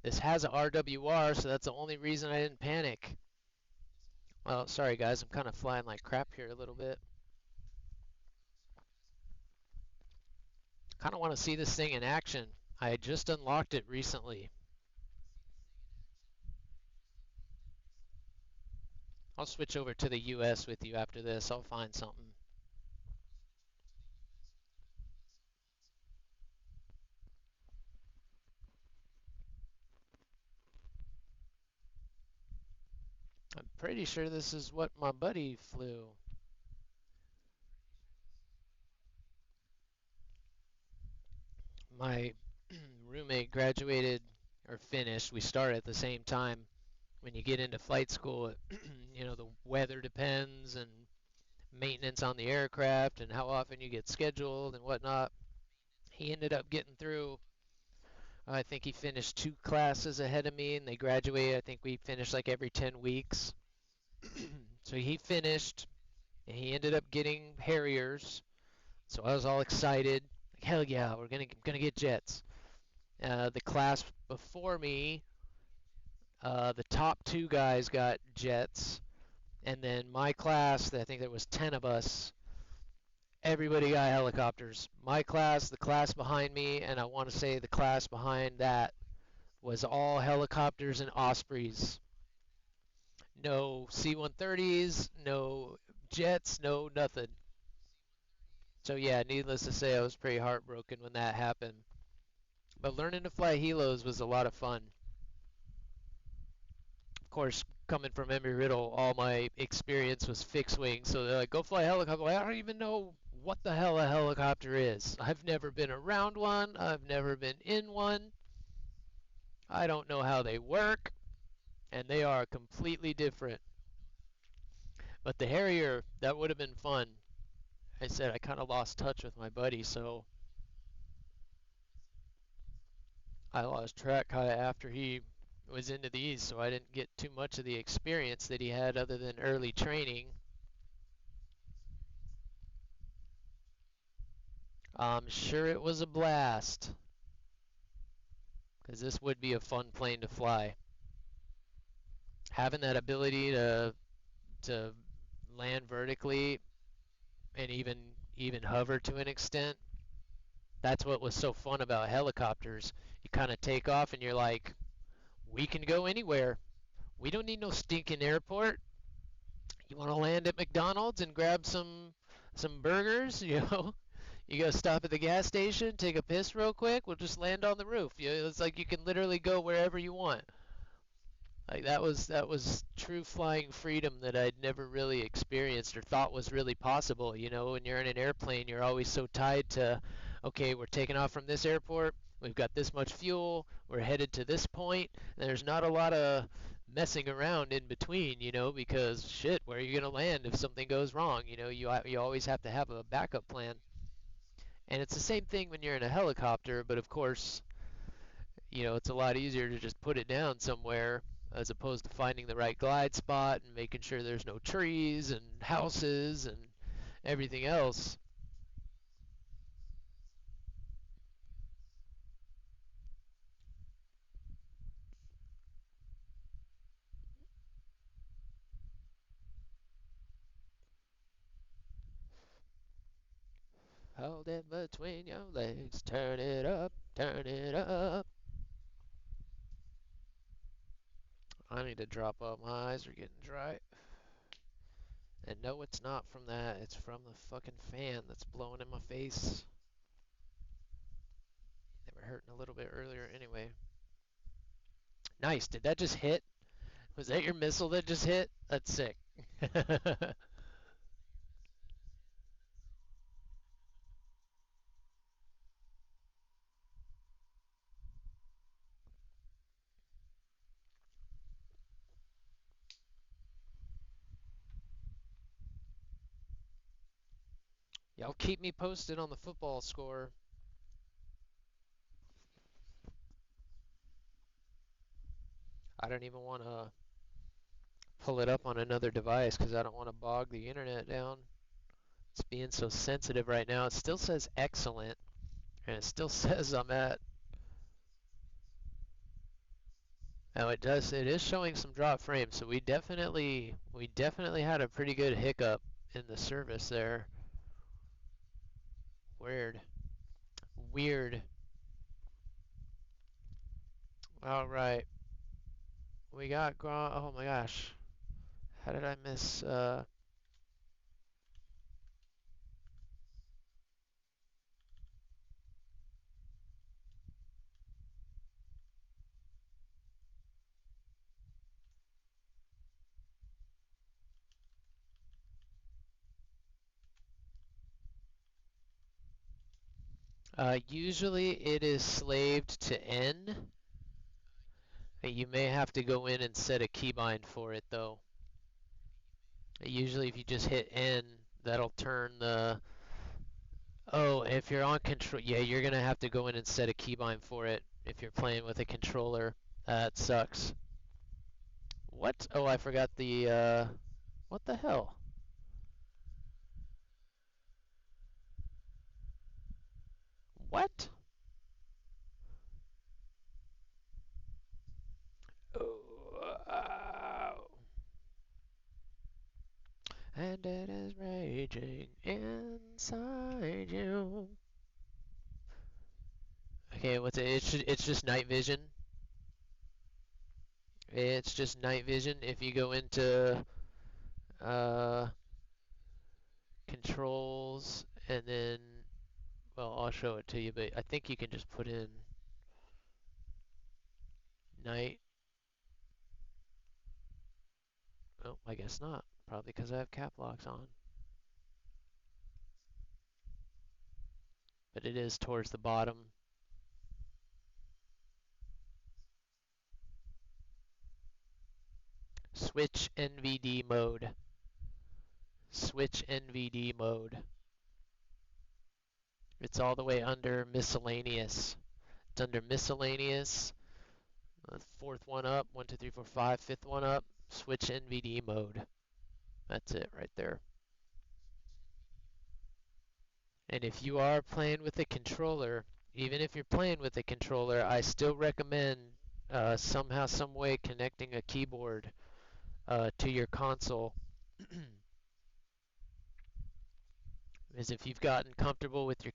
This has a RWR, so that's the only reason I didn't panic. Well, sorry guys, I'm kind of flying like crap here a little bit. Kind of want to see this thing in action. I just unlocked it recently. I'll switch over to the US with you after this. I'll find something. I'm pretty sure this is what my buddy flew. My roommate graduated or finished. We start at the same time. When you get into flight school, the weather depends and maintenance on the aircraft and how often you get scheduled and whatnot. He ended up getting through. I think he finished 2 classes ahead of me, and they graduated. I think we finished like every 10 weeks. So he finished, and he ended up getting Harriers. So I was all excited. Like, hell yeah, we're gonna get jets. The class before me, the top 2 guys got jets, and then my class, I think there was 10 of us. Everybody got helicopters. My class, the class behind me, and I want to say the class behind that was all helicopters and Ospreys. No C-130s, no jets, no nothing. So yeah, needless to say, I was pretty heartbroken when that happened. But learning to fly helos was a lot of fun. Of course, coming from Embry-Riddle, all my experience was fixed wing. So they're like, go fly a helicopter. I don't even know what the hell a helicopter is. I've never been around one. I've never been in one. I don't know how they work. And they are completely different. But the Harrier, that would have been fun. I said I kind of lost touch with my buddy, so I lost track kind of after he was into these, so I didn't get too much of the experience that he had other than early training. I'm sure it was a blast, because this would be a fun plane to fly. Having that ability to land vertically and even hover to an extent, that's what was so fun about helicopters. You kind of take off and you're like, we can go anywhere. We don't need no stinking airport. You want to land at McDonald's and grab some burgers? You go stop at the gas station, take a piss real quick. We'll just land on the roof. It's like you can literally go wherever you want. Like that was true flying freedom that I'd never really experienced or thought was really possible. When you're in an airplane, you're always so tied to, okay, we're taking off from this airport. We've got this much fuel. We're headed to this point. And there's not a lot of messing around in between, because shit, where are you gonna land if something goes wrong? You always have to have a backup plan. And it's the same thing when you're in a helicopter, but of course, it's a lot easier to just put it down somewhere as opposed to finding the right glide spot and making sure there's no trees and houses and everything else. Hold it between your legs, turn it up, turn it up. I need to drop up. My eyes are getting dry. And no, it's not from that. It's from the fucking fan that's blowing in my face. They were hurting a little bit earlier anyway. Nice. Did that just hit? Was that your missile that just hit? That's sick. Y'all keep me posted on the football score. I don't even want to pull it up on another device because I don't want to bog the internet down. It's being so sensitive right now. It still says excellent, and it still says I'm at Oh, it does. It is showing some drop frames, so we definitely had a pretty good hiccup in the service there. Weird. Weird. All right. We got oh my gosh. How did I miss usually it is slaved to N. You may have to go in and set a keybind for it though. Usually if you just hit N, that'll turn the Oh, if you're on control, yeah, you're gonna have to go in and set a keybind for it if you're playing with a controller. That sucks. What? Oh, I forgot the, what the hell? What? Oh, and it is raging inside you. Okay, what's it? It's just night vision. It's just night vision. If you go into uh, controls and then, well, I'll show it to you, but I think you can just put in night. Oh, I guess not. Probably because I have cap locks on. But it is towards the bottom. Switch NVD mode. Switch NVD mode. It's all the way under miscellaneous. It's under miscellaneous. Fourth one up. 1, 2, 3, 4, 5. Fifth one up. Switch NVD mode. That's it right there. And if you are playing with a controller, even if you're playing with a controller, I still recommend somehow, some way connecting a keyboard to your console. Is if you've gotten comfortable with your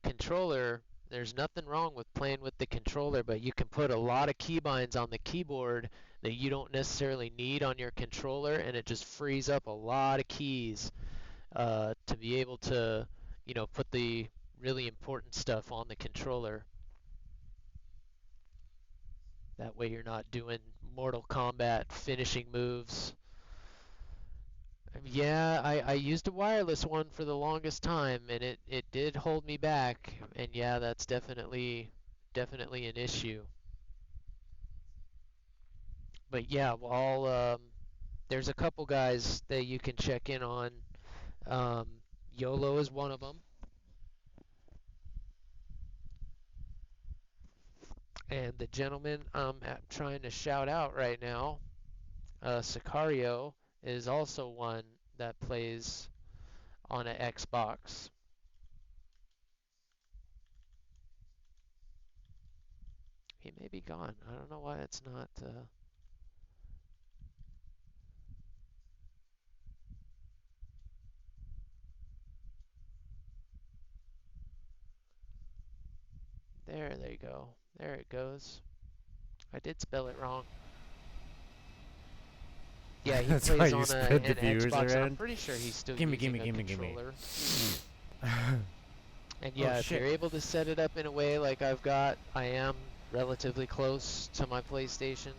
controller, there's nothing wrong with playing with the controller, but you can put a lot of keybinds on the keyboard that you don't necessarily need on your controller, and it just frees up a lot of keys to be able to, put the really important stuff on the controller. That way you're not doing Mortal Kombat finishing moves. Yeah, I used a wireless one for the longest time, and it did hold me back. And yeah, that's definitely an issue. But yeah, well, there's a couple guys that you can check in on. Um, YOLO is one of them, and the gentleman I'm trying to shout out right now, Sicario, is also one that plays on an Xbox. He may be gone. I don't know why it's not. There you go. There it goes. I did spell it wrong. Yeah, he That's why plays you on spread the an viewers Xbox, and I'm around. pretty sure he's still Gimme, using gimme, a gimme, gimme. controller. And Oh yeah, if shit. you're able to set it up in a way like I've got, I am relatively close to my PlayStation.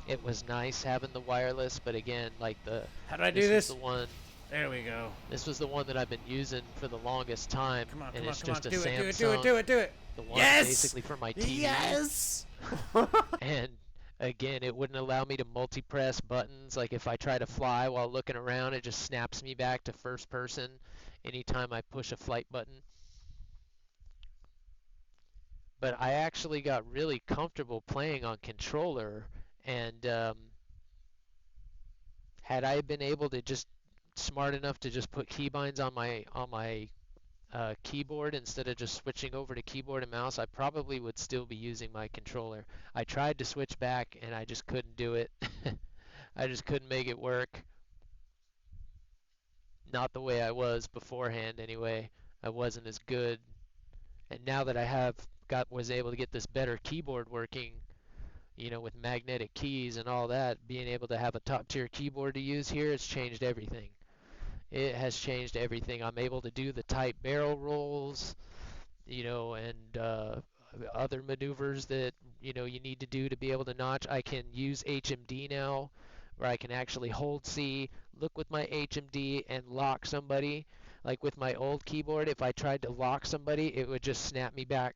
It was nice having the wireless, but again, like How do I do this was this? the one, There we go. this was the one that I've been using for the longest time, Come on, and come on, it's come on. just a Do it, do it, Samsung, do it, do it, do it. the one Yes! basically for my TV. Yes! And again, it wouldn't allow me to multi-press buttons. Like if I try to fly while looking around, it just snaps me back to first person anytime I push a flight button. But I actually got really comfortable playing on controller, and had I been able to just smart enough to just put keybinds on my keyboard instead of just switching over to keyboard and mouse, I probably would still be using my controller. I tried to switch back and I just couldn't do it. I just couldn't make it work. Not the way I was beforehand anyway. I wasn't as good. And now that I have got was able to get this better keyboard working, with magnetic keys and all that, being able to have a top tier keyboard to use here, it's changed everything. It has changed everything. I'm able to do the tight barrel rolls, and other maneuvers that, you need to do to be able to notch. I can use HMD now, where I can actually hold C, look with my HMD, and lock somebody. Like with my old keyboard, if I tried to lock somebody, it would just snap me back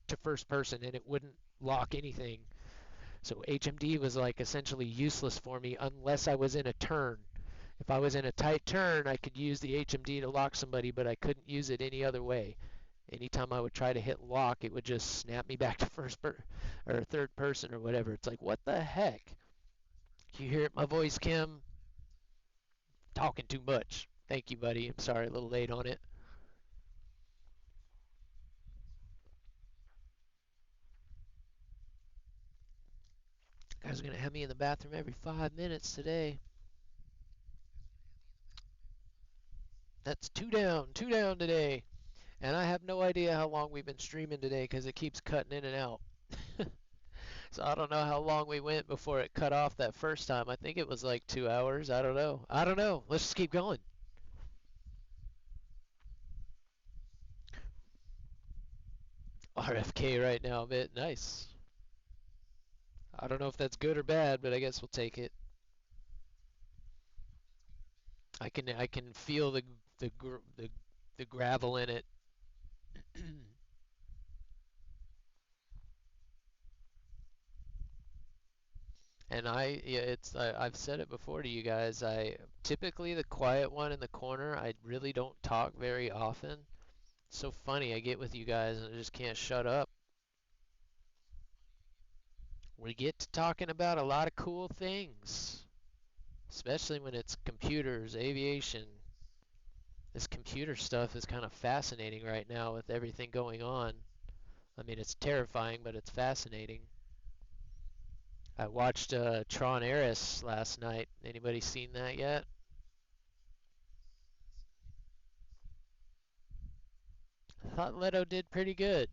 to first person and it wouldn't lock anything. So HMD was like essentially useless for me unless I was in a turn. If I was in a tight turn, I could use the HMD to lock somebody, but I couldn't use it any other way. Anytime I would try to hit lock, it would just snap me back to or third person or whatever. It's like, what the heck? You hear my voice, Kim? Talking too much. Thank you, buddy. I'm sorry, a little late on it. Guys are gonna have me in the bathroom every 5 minutes today. That's two down today. And I have no idea how long we've been streaming today because it keeps cutting in and out. So I don't know how long we went before it cut off that first time. I think it was like 2 hours. I don't know. I don't know. Let's just keep going. RFK right now, a bit nice. I don't know if that's good or bad, but I guess we'll take it. I can feel the gravel in it. And yeah, I've said it before to you guys. I typically the quiet one in the corner. I really don't talk very often. It's so funny. I get with you guys and I just can't shut up. We get to talking about a lot of cool things, especially when it's computers, aviation. This computer stuff is kind of fascinating right now with everything going on. I mean, it's terrifying, but it's fascinating. I watched Tron Ares last night. Anybody seen that yet? I thought Leto did pretty good.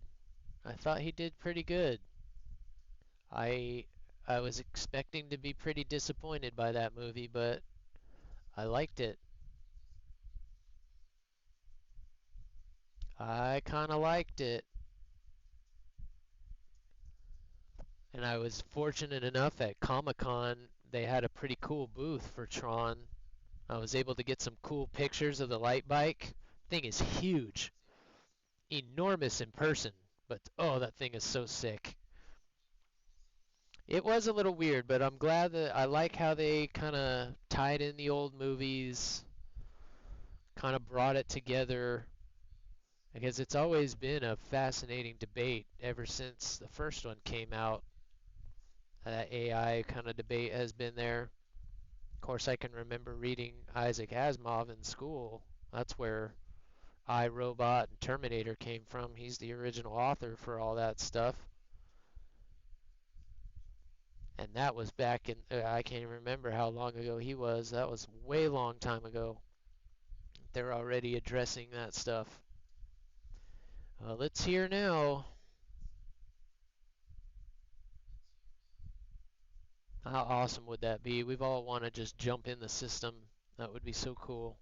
I thought he did pretty good. I I was expecting to be pretty disappointed by that movie, but I liked it. I kind of liked it. And I was fortunate enough at Comic-Con, they had a pretty cool booth for Tron. I was able to get some cool pictures of the light bike. Thing is huge, enormous in person, but oh, that thing is so sick. It was a little weird, but I'm glad that I like how they kind of tied in the old movies, kind of brought it together, because it's always been a fascinating debate ever since the first one came out. That AI kind of debate has been there. Of course, I can remember reading Isaac Asimov in school. That's where I, Robot and Terminator came from. He's the original author for all that stuff. And that was back in, I can't even remember how long ago he was. That was way long time ago. They're already addressing that stuff. Let's hear now. How awesome would that be? We've all want to just jump in the system. That would be so cool.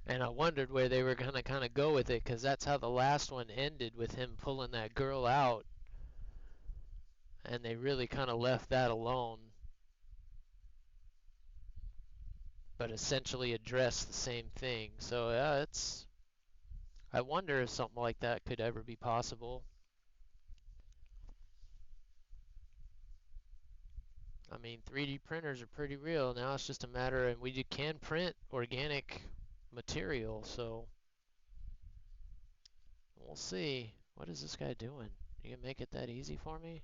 And I wondered where they were going to kind of go with it because that's how the last one ended with him pulling that girl out. And they really kind of left that alone, but essentially addressed the same thing. So, yeah, I wonder if something like that could ever be possible. I mean, 3D printers are pretty real. Now it's just a matter, and we can print organic material, so We'll see. What is this guy doing? You gonna make it that easy for me?